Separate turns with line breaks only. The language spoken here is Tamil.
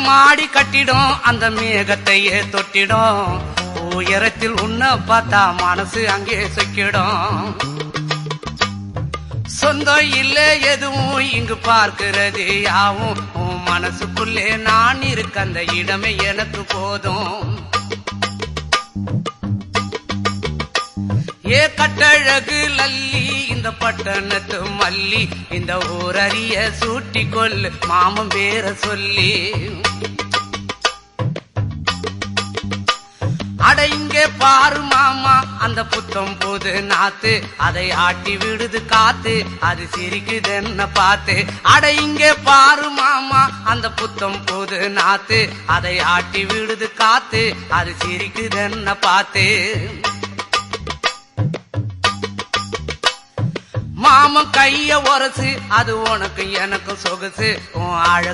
மாடி கட்டிடும் அந்த மேகத்தையே தொட்டிடும் உயரத்தில் உன்னை பார்த்தா மனசு அங்கே சொக்கிடும் சொந்தம் இல்ல எதுவும் இங்கு பார்க்கிறது யாவும் உன் மனசுக்குள்ளே நான் இருக்க அந்த இடமே எனக்கு போதும் ஏ கட்டழகு லல்லி இந்த பட்டணத்து மல்லி இந்த ஊரறிய சூட்டி கொள்ளு மாமன் பேர சொல்லி அட இங்கே பாரு மாமா அந்த புத்தம் போது நாத்து அதை ஆட்டி விடுது காத்து அது சிரிக்குது என்ன பார்த்து அட இங்கே பாரு மாமா அந்த புத்தம் போது நாத்து அதை ஆட்டி விடுது காத்து அது சிரிக்குது என்ன பார்த்து மாமன் கைய உரசு அது உனக்கு எனக்கு சொகுசு உன் அழகு